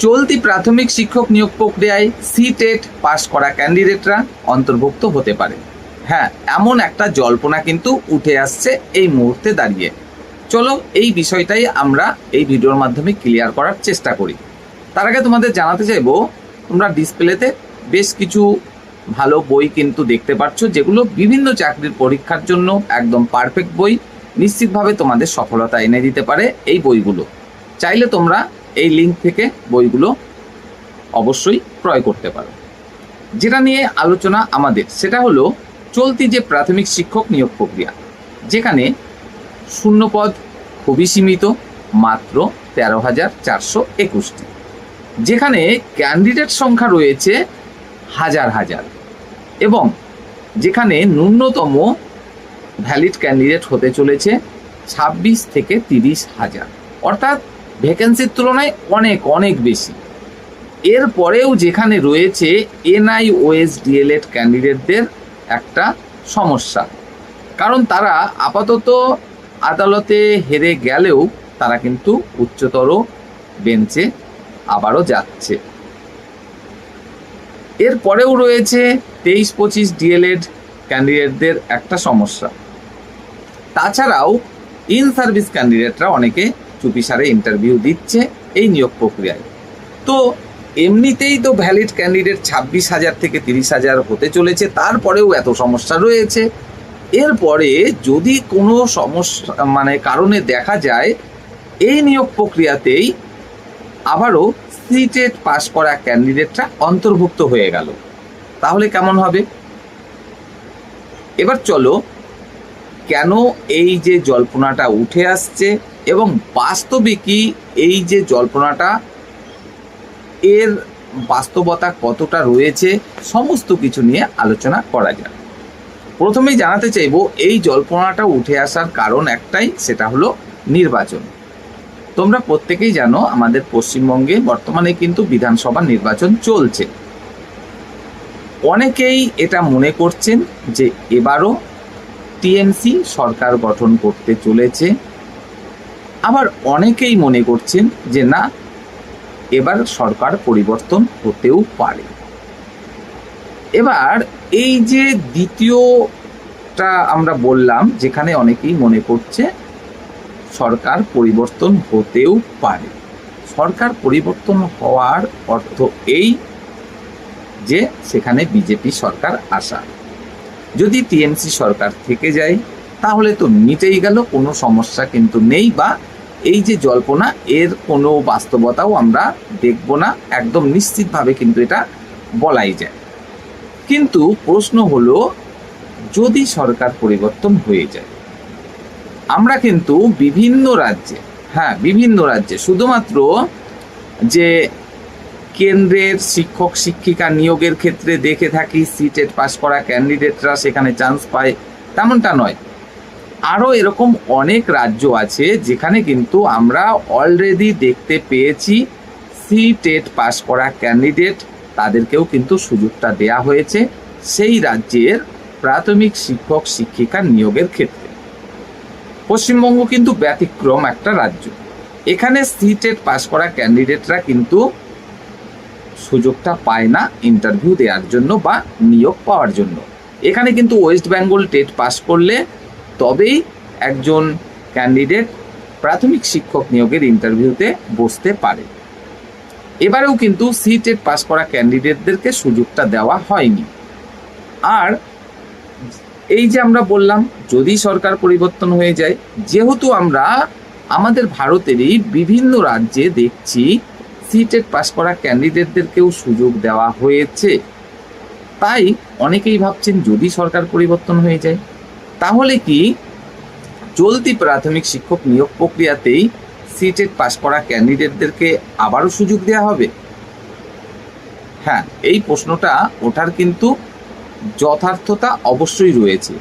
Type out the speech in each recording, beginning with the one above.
চলতি প্রাথমিক শিক্ষক নিয়োগ প্রক্রিয়ায় সিটেট পাস করা ক্যান্ডিডেটরা অন্তর্ভুক্ত হতে পারে। হ্যাঁ, এমন একটা জল্পনা কিন্তু উঠে আসছে এই মুহূর্তে দাঁড়িয়ে। চলো এই বিষয়টাই আমরা এই ভিডিওর মাধ্যমে ক্লিয়ার করার চেষ্টা করি। তার আগে তোমাদের জানাতে চাইবো, তোমরা ডিসপ্লেতে বেশ কিছু ভালো বই কিন্তু দেখতে পাচ্ছ, যেগুলো বিভিন্ন চাকরির পরীক্ষার জন্য একদম পারফেক্ট বই, নিশ্চিতভাবে তোমাদের সফলতা এনে দিতে পারে এই বইগুলো। চাইলে তোমরা এই লিঙ্ক থেকে বইগুলো অবশ্যই ক্রয় করতে পারো। যেটা নিয়ে আলোচনা আমাদের, সেটা হলো চলতি যে প্রাথমিক শিক্ষক নিয়োগ প্রক্রিয়া, যেখানে শূন্যপদ খুবই সীমিত, মাত্র 13,421টি, যেখানে ক্যান্ডিডেট সংখ্যা রয়েছে হাজার হাজার, এবং যেখানে ন্যূনতম ভ্যালিড ক্যান্ডিডেট হতে চলেছে 26 থেকে 30,000, অর্থাৎ ভ্যাকেন্সির তুলনায় অনেক অনেক বেশি। এরপরেও যেখানে রয়েছে NIOS DLED ক্যান্ডিডেটদের একটা সমস্যা, কারণ তারা আপাতত আদালতে হেরে গেলেও তারা কিন্তু উচ্চতর বেঞ্চে আবারও যাচ্ছে। এরপরেও রয়েছে 23-25 DLED ক্যান্ডিডেটদের একটা সমস্যা। তাছাড়াও ইন সার্ভিস ক্যান্ডিডেটরা অনেকে চুপিসারে ইন্টারভিউ দিচ্ছে এই নিয়োগ প্রক্রিয়ায়। তো এমনিতেই তো ভ্যালিড ক্যান্ডিডেট 26,000 থেকে 30,000 হতে চলেছে, তারপরেও এত সমস্যা রয়েছে। এরপরে যদি কোনো সমস্যা কারণে দেখা যায় এই নিয়োগ প্রক্রিয়াতেই আবারও সিটেট পাস করা ক্যান্ডিডেটরা অন্তর্ভুক্ত হয়ে গেল, তাহলে কেমন হবে? এবার চলো, কেন এই যে জল্পনাটা উঠে আসছে এবং বাস্তবে কি এই যে জল্পনাটা, এর বাস্তবতা কতটা রয়েছে, সমস্ত কিছু নিয়ে আলোচনা করা যায়। প্রথমেই জানাতে চাইব, এই জল্পনাটা উঠে আসার কারণ একটাই, সেটা হলো নির্বাচন। তোমরা প্রত্যেকেই জানো আমাদের পশ্চিমবঙ্গে বর্তমানে কিন্তু বিধানসভা নির্বাচন চলছে। অনেকেই এটা মনে করছেন যে এবারও টিএমসি সরকার গঠন করতে চলেছে, আবার অনেকেই মনে করছেন যে না, এবার সরকার পরিবর্তন হতেও পারে। এবার এই যে দ্বিতীয়টা আমরা বললাম, যেখানে অনেকেই মনে করছে সরকার পরিবর্তন হতেও পারে, সরকার পরিবর্তন হওয়ার অর্থ এই যে সেখানে বিজেপি সরকার আসা। যদি টিএমসি সরকার থেকে যায় তাহলে তো মিটেই গেল, কোনো সমস্যা কিন্তু নেই, বা এই যে জল্পনা এর কোনো বাস্তবতাও আমরা দেখব না, একদম নিশ্চিতভাবে কিন্তু এটা বলাই যায়। কিন্তু প্রশ্ন হলো, যদি সরকার পরিবর্তন হয়ে যায়, আমরা কিন্তু বিভিন্ন রাজ্যে শুধুমাত্র যে কেন্দ্রের শিক্ষক শিক্ষিকা নিয়োগের ক্ষেত্রে দেখে থাকি সিটেট পাস করা ক্যান্ডিডেটরা সেখানে চান্স পায়, তেমনটা নয়। আরও এরকম অনেক রাজ্য আছে যেখানে কিন্তু আমরা অলরেডি দেখতে পেয়েছি সিটেট পাস করা ক্যান্ডিডেট, তাদেরকেও কিন্তু সুযোগটা দেয়া হয়েছে সেই রাজ্যের প্রাথমিক শিক্ষক শিক্ষিকা নিয়োগের ক্ষেত্রে। পশ্চিমবঙ্গ কিন্তু ব্যতিক্রম একটা রাজ্য, এখানে সিটেট পাস করা ক্যান্ডিডেটরা কিন্তু সুযোগটা পায় না ইন্টারভিউ দেওয়ার জন্য বা নিয়োগ পাওয়ার জন্য। এখানে কিন্তু ওয়েস্ট বেঙ্গল টেট পাস করলে তবেই একজন ক্যান্ডিডেট প্রাথমিক শিক্ষক নিয়োগের ইন্টারভিউতে বসতে পারে। এবারেও কিন্তু সিটেট পাস করা ক্যান্ডিডেটদেরকে সুযোগটা দেওয়া হয়নি। আর এই যে আমরা বললাম, যদি সরকার পরিবর্তন হয়ে যায়, যেহেতু আমরা আমাদের ভারতেরই বিভিন্ন রাজ্যে দেখছি সিটেট পাস করা ক্যান্ডিডেটদেরকেও সুযোগ দেওয়া হয়েছে, তাই অনেকেই ভাবছেন যদি সরকার পরিবর্তন হয়ে যায় তাহলে কি চলতি প্রাথমিক শিক্ষক নিয়োগ প্রক্রিয়াতেই সিটেট পাস করা ক্যান্ডিডেটদেরকে আবারও সুযোগ দেওয়া হবে? হ্যাঁ, এই প্রশ্নটা ওঠার কিন্তু যথার্থতা অবশ্যই রয়েছে।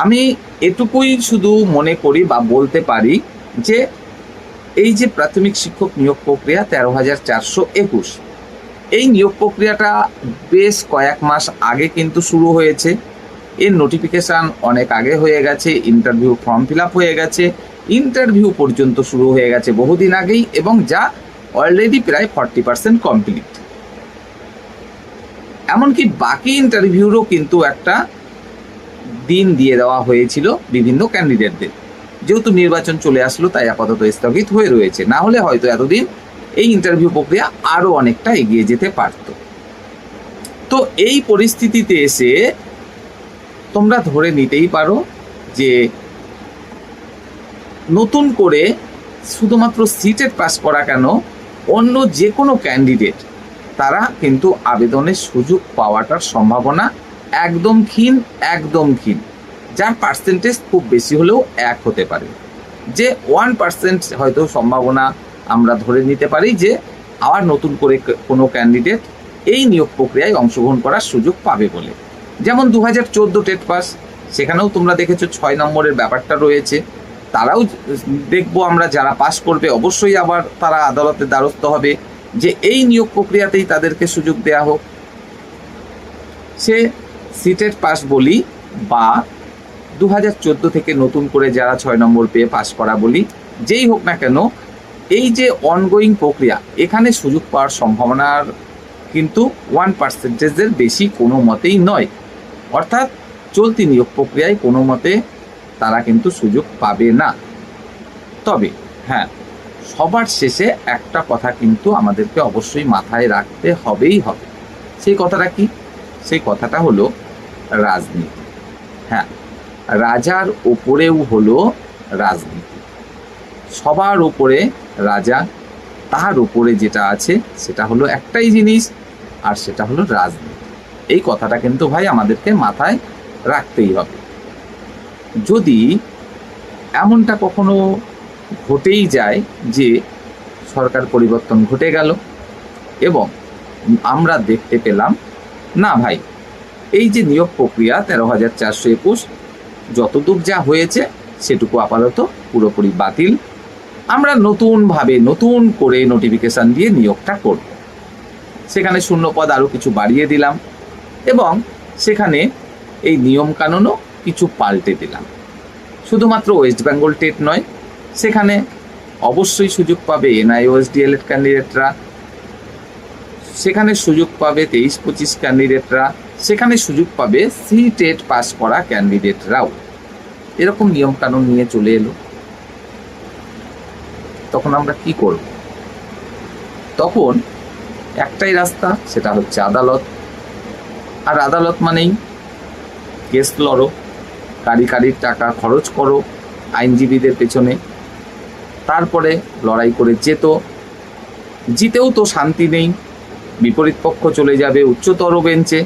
আমি এটুকুই শুধু মনে করি বা বলতে পারি যে এই যে প্রাথমিক শিক্ষক নিয়োগ প্রক্রিয়া 13,421, এই নিয়োগ প্রক্রিয়াটা বেশ কয়েক মাস আগে কিন্তু শুরু হয়েছে। এর নোটিফিকেশান অনেক আগে হয়ে গেছে, ইন্টারভিউ ফর্ম ফিল আপ হয়ে গেছে, ইন্টারভিউ পর্যন্ত শুরু হয়ে গেছে বহুদিন আগেই, এবং যা অলরেডি প্রায় 40% কমপ্লিট। এমনকি বাকি ইন্টারভিউরও কিন্তু একটা দিন দিয়ে দেওয়া হয়েছিল বিভিন্ন ক্যান্ডিডেটদের, যেহেতু নির্বাচন চলে আসলো তাই আপাতত স্থগিত হয়ে রয়েছে, না হলে হয়তো এতদিন এই ইন্টারভিউ প্রক্রিয়া আরো অনেকটা এগিয়ে যেতে পারত। তো এই পরিস্থিতিতে এসে তোমরা ধরে নিতেই পারো যে নতুন করে শুধুমাত্র সিটেট পাস করা কেন, অন্য যে কোনো ক্যান্ডিডেট তারা কিন্তু আবেদনের সুযোগ পাওয়াটার সম্ভাবনা একদম ক্ষীণ, যার পার্সেন্টেজ খুব বেশি হলেও 1 হতে পারে, যে 1% হয়তো সম্ভাবনা আমরা ধরে নিতে পারি যে আবার নতুন করে কোনো ক্যান্ডিডেট এই নিয়োগ প্রক্রিয়ায় অংশগ্রহণ করার সুযোগ পাবে বলে। যেমন 2014 টেট পাস, সেখানেও তোমরা দেখেছো 6 নম্বরের ব্যাপারটা রয়েছে। তারাও দেখবো আমরা, যারা পাস করবে অবশ্যই আবার তারা আদালতের দ্বারস্থ হবে যে এই নিয়োগ প্রক্রিয়াতেই তাদেরকে সুযোগ দেওয়া হোক। সে সিটেট পাস বলি বা 2014 থেকে নতুন করে যারা 6 নম্বর পেয়ে পাস করা বলি, যেই হোক না কেন, এই যে অনগোয়িং প্রক্রিয়া, এখানে সুযোগ পাওয়ার সম্ভাবনার কিন্তু 1%-এর বেশি কোনো মতেই নয়। অর্থাৎ চলতি নিয়োগ প্রক্রিয়ায় কোনো মতে তারা কিন্তু সুযোগ পাবে না। তবে হ্যাঁ, সবার শেষে একটা কথা কিন্তু আমাদেরকে অবশ্যই মাথায় রাখতে হবে। সেই কথাটা কি? সেই কথাটা হলো রাজনীতি। হ্যাঁ, রাজার ওপরেও হলো রাজনীতি। সবার ওপরে রাজা, তার উপরে যেটা আছে সেটা হলো একটাই জিনিস, আর সেটা হলো রাজনীতি। এই কথাটা কিন্তু ভাই আমাদেরকে মাথায় রাখতেই হবে। যদি এমনটা কখনো ঘটেই যায় যে সরকার পরিবর্তন ঘটে গেল এবং আমরা দেখতে পেলাম না ভাই, এই যে নিয়োগ প্রক্রিয়া 13,421 যতদূর যা হয়েছে সেটুকু আপাতত পুরোপুরি বাতিল, আমরা নতুন করে নোটিফিকেশন দিয়ে নিয়োগটা করব। সেখানে শূন্যপদ আরও কিছু বাড়িয়ে দিলাম এবং সেখানে এই নিয়মকানুনও কিছু পাল্টে দিলাম। শুধুমাত্র ওয়েস্ট বেঙ্গল টেট নয়, সেখানে অবশ্যই সুযোগ পাবে NIOSDL ক্যান্ডিডেটরা, সেখানে সুযোগ পাবে 23-25 ক্যান্ডিডেটরা, সেখানে সুযোগ পাবে সিটেট পাস করা ক্যান্ডিডেটরাও। এরকম নিয়মকানুন নিয়ে চলে এলো। তখন আমরা কি করব? তখন একটাই রাস্তা, সেটা হচ্ছে আদালত। আর আদালত মানেই কেস লড়ো, কারির টাকা খরচ করো আইনজীবীদের পেছনে, তারপরে লড়াই করে জিতেও তো শান্তি নেই, বিপরীত পক্ষ চলে যাবে উচ্চতর বেঞ্চে,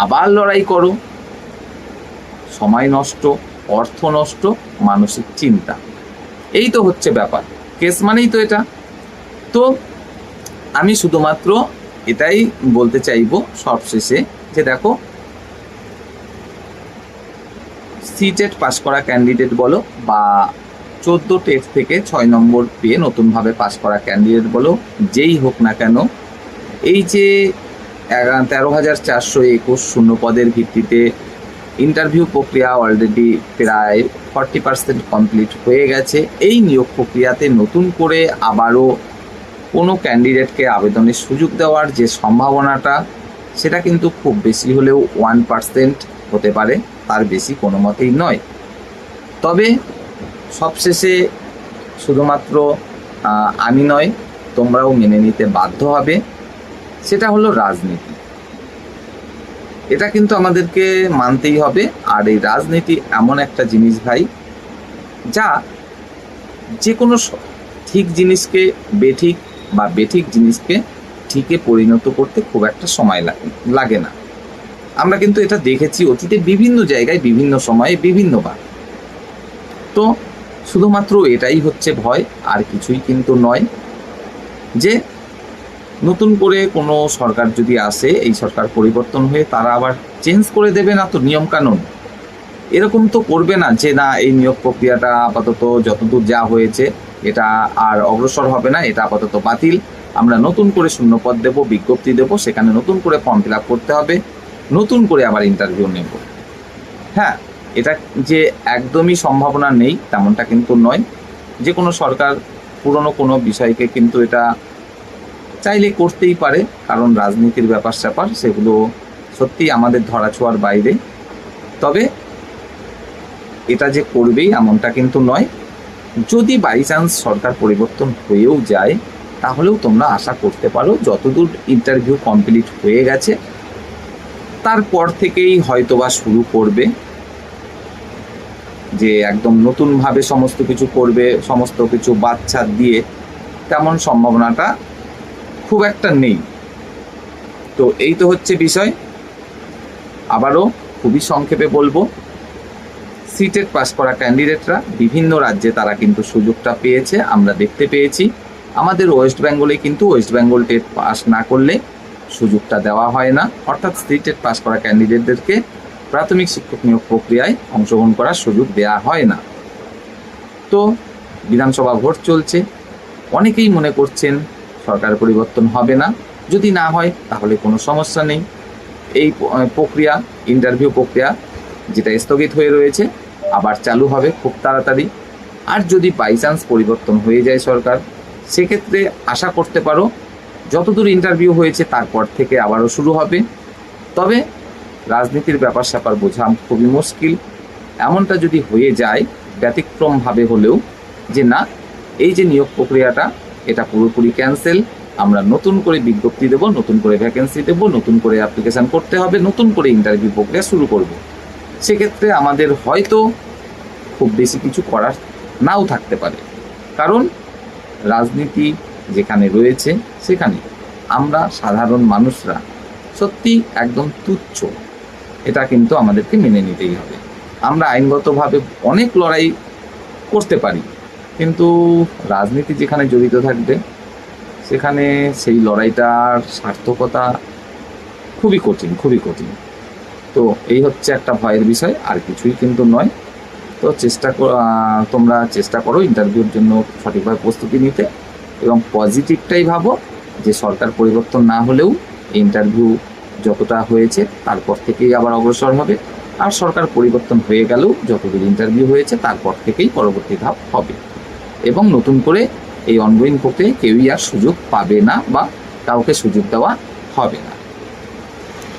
আবার লড়াই করো, সময় নষ্ট, অর্থ নষ্ট, মানসিক চিন্তা, এই তো হচ্ছে ব্যাপার। কেস মানেই তো এটা। তো আমি শুধুমাত্র এটাই বলতে চাইবো সবশেষে যে দেখো, সিটেট পাস করা ক্যান্ডিডেট বলো বা 14 টেট থেকে 6 নম্বর পেয়ে নতুনভাবে পাস করা ক্যান্ডিডেট বলো, যেই হোক না কেন, এই যে 13,421 শূন্যপদের ভিত্তিতে ইন্টারভিউ প্রক্রিয়া অলরেডি প্রায় 40% কমপ্লিট হয়ে গেছে। এই নিয়োগ প্রক্রিয়াতে নতুন করে আবারও কোনো ক্যান্ডিডেটকে আবেদনের সুযোগ দেওয়ার যে সম্ভাবনাটা, সেটা কিন্তু খুব বেশি হলেও 1% হতে পারে, তার বেশি কোনো মতেই নয়। তবে সবশেষে শুধুমাত্র আমি নয়, তোমরাও মেনে নিতে বাধ্য হবে, সেটা হলো রাজনীতি। এটা কিন্তু আমাদেরকে মানতেই হবে। আর এই রাজনীতি এমন একটা জিনিস ভাই, যা যে কোনো ঠিক জিনিসকে বেঠিক বা বেঠিক জিনিসকে ঠিকে পরিণত করতে খুব একটা সময় লাগে না। আমরা কিন্তু এটা দেখেছি অতীতে বিভিন্ন জায়গায়, বিভিন্ন সময়ে, বিভিন্নবার। তো শুধুমাত্র এটাই হচ্ছে ভয়, আর কিছুই কিন্তু নয়। যে নতুন করে কোনো সরকার যদি আসে, এই সরকার পরিবর্তন হয়ে তারা আবার চেঞ্জ করে দেবে না তো নিয়মকানুন, এরকম তো করবে না যে না, এই নিয়োগ প্রক্রিয়াটা আপাতত যতদূর যা হয়েছে এটা আর অগ্রসর হবে না, এটা আপাতত বাতিল, আমরা নতুন করে শূন্যপদ দেব, বিজ্ঞপ্তি দেব, সেখানে নতুন করে ফর্ম ফিল আপ করতে হবে, নতুন করে আবার ইন্টারভিউ নেব। হ্যাঁ, এটা যে একদমই সম্ভাবনা নেই তেমনটা কিন্তু নয়। যে কোনো সরকার পুরনো কোনো বিষয়কে কিন্তু এটা চাইলে করতেই পারে, কারণ রাজনীতির ব্যাপার স্যাপার সেগুলো সত্যি আমাদের ধরাছোঁয়ার বাইরে। তবে এটা যে করবেই এমনটা কিন্তু নয়। যদি বাই চান্স সরকার পরিবর্তন হয়েও যায়, তাহলেও তোমরা আশা করতে পারো যতদূর ইন্টারভিউ কমপ্লিট হয়ে গেছে তারপর থেকেই হয়তোবা শুরু করবে, যে একদম নতুনভাবে সমস্ত কিছু করবে, সমস্ত কিছু বাচ্চা দিয়ে, তেমন সম্ভাবনাটা খুব একটা নেই। তো এই তো হচ্ছে বিষয়। আবারও খুবই সংক্ষেপে বলবো, সিটেট পাস করা ক্যান্ডিডেটরা বিভিন্ন রাজ্যে তারা কিন্তু সুযোগটা পেয়েছে, আমরা দেখতে পেয়েছি। আমাদের ওয়েস্ট বেঙ্গলে কিন্তু ওয়েস্ট বেঙ্গল টেট পাস না করলে সুযোগটা দেওয়া হয় না, অর্থাৎ সিটেট পাস করা ক্যান্ডিডেটদেরকে প্রাথমিক শিক্ষক নিয়োগ প্রক্রিয়ায় অংশগ্রহণ করার সুযোগ দেওয়া হয় না। তো বিধানসভা ভোট চলছে, অনেকেই মনে করছেন সরকার পরিবর্তন হবে না। যদি না হয় তাহলে কোনো সমস্যা নেই, এই প্রক্রিয়া, ইন্টারভিউ প্রক্রিয়া যেটা স্থগিত হয়ে রয়েছে আবার চালু হবে খুব তাড়াতাড়ি। আর যদি বাই চান্স পরিবর্তন হয়ে যায় সরকার, সেক্ষেত্রে আশা করতে পারো যতদূর ইন্টারভিউ হয়েছে তারপর থেকে আবারও শুরু হবে। তবে রাজনীতির ব্যাপার স্যাপার বোঝা খুবই মুশকিল। এমনটা যদি হয়ে যায় ব্যতিক্রমভাবে হলেও, যে না, এই যে নিয়োগ প্রক্রিয়াটা এটা পুরোপুরি ক্যান্সেল, আমরা নতুন করে বিজ্ঞপ্তি দেবো, নতুন করে ভ্যাকেন্সি দেবো, নতুন করে অ্যাপ্লিকেশন করতে হবে, নতুন করে ইন্টারভিউ প্রক্রিয়া শুরু করব, সেক্ষেত্রে আমাদের হয়তো খুব বেশি কিছু করার নাও থাকতে পারে। কারণ রাজনীতি যেখানে রয়েছে সেখানে আমরা সাধারণ মানুষরা সত্যি একদম তুচ্ছ, এটা কিন্তু আমাদেরকে মেনে নিতেই হবে। আমরা আইনগতভাবে অনেক লড়াই করতে পারি, কিন্তু রাজনীতি যেখানে জড়িত থাকবে সেখানে সেই লড়াইটার সার্থকতা খুবই কঠিন, খুবই কঠিন। তো এই হচ্ছে একটা ভয়ের বিষয়, আর কিছুই কিন্তু নয়। তো তোমরা চেষ্টা করো ইন্টারভিউর জন্য সঠিকভাবে প্রস্তুতি নিতে, এবং পজিটিভটাই ভাবো যে সরকার পরিবর্তন না হলেও ইন্টারভিউ যতটা হয়েছে তারপর থেকেই আবার অগ্রসর হবে, আর সরকার পরিবর্তন হয়ে গেলেও যতদূর ইন্টারভিউ হয়েছে তারপর থেকেই পরবর্তী ধাপ হবে, এবং নতুন করে এই অনগোয়িং প্রক্রিয়ায় কেউই আর সুযোগ পাবে না বা কাউকে সুযোগ দেওয়া হবে না।